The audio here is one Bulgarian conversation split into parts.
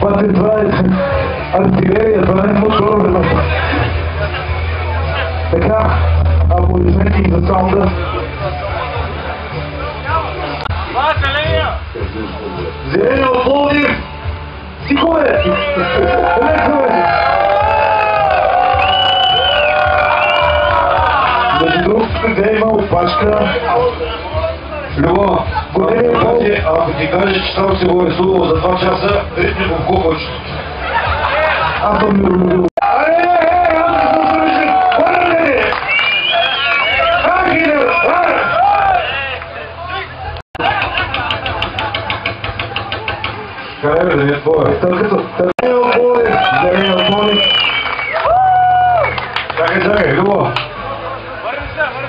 Пате, това е артилерия, това не е мотор. Така, аплодисменти за саунда. Зеления от Пловдив! Тихо бе! Леко бе! Между другото, къде има опашка? Любо, ако ти кажеш, че само си го рисувал за 2 часа, ритни го в купач. Аз съм миролюбил. Къде бе, да не е твоя? Зеления от Пловдив. Чакай, Любо.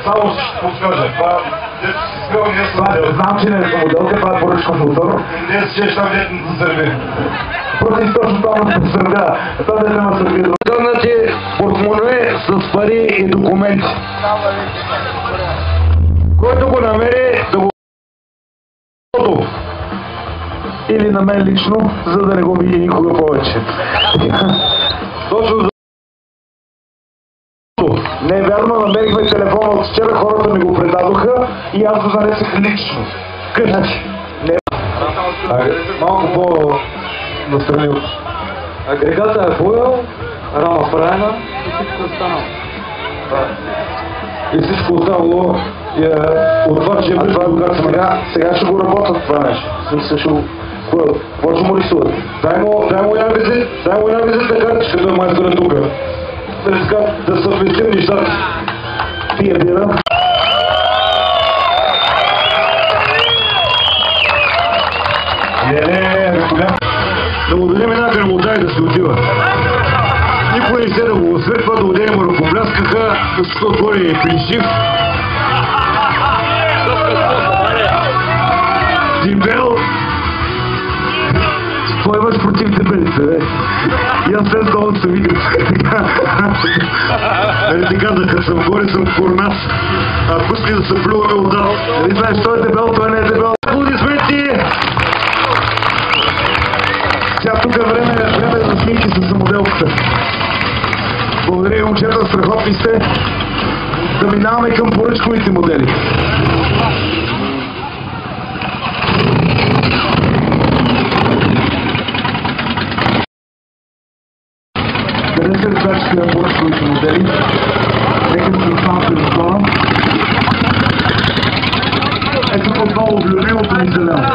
Само ще подскажа, това дето си спел, не е съдел. Знам, че не е самоделка, това е поръчка в мотор. Не си чеш там дето на сърби. Против точно това на сърбя. Това дете на сърби. Дърнати портмоне с пари и документи. Който го намери да го или на мен лично, за да не го види никога повече. Точно за... Не е вярно, намерихме телефона от вчера, хората ми го предадоха и аз го занесах лично. Къщи. Малко по-настрани от... Агрегата е боял, рама правена и всичко е станало. И всичко останало е от това, че сега ще го работят това нещо. Какво ще му рисуват? дай му една визитна картичка за майстора тук. Да съвместим нещата. Пия бира. Да му дадем една грамота и да се отива. Никой не се да го осветва, да ударим ръкопляскаха, да се отвори принцип. Дебел! Какво имаш против дебелите, бе? И аз след това се видим. Нали ти казах, като съм горе, съм корнас. А пусни да се плюваме отдал. Нали знаеш, той е дебел, той не е дебел. Аплодисменти! Сега тук е време за снимки с самоделката. Благодаря, момчета, страхотни сте. Да минаваме към поръчковите модели. Къде са ръчачите на поръчковите модели? Нека да се останат пред закона. Ето отново влюбилото ми зелено.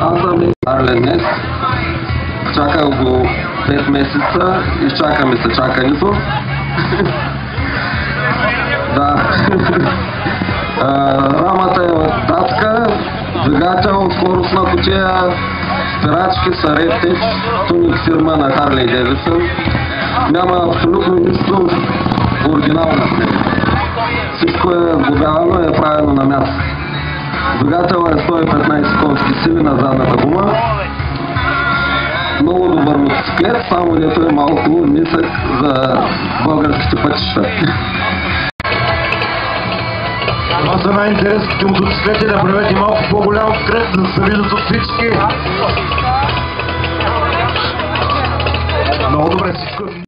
Аз съм Арлен днес. Чаках го 5 месеца, изчака ми се чакането. Да. Рамата е датска, двигател, скоростна кутия, спирачки са Red туник фирма на Harley Davidson. Няма абсолютно нищо оригинално с него. Всичко е сглобявано и е правено на място. Двигател е 115 конски сили на задната гума. Много добър мотоциклет, само дето е малко нисък за българските пътища. Това са най-интересните мотоциклети, да правете малко по-голям скреп, за да се виждат от всички. Много добре, всичко е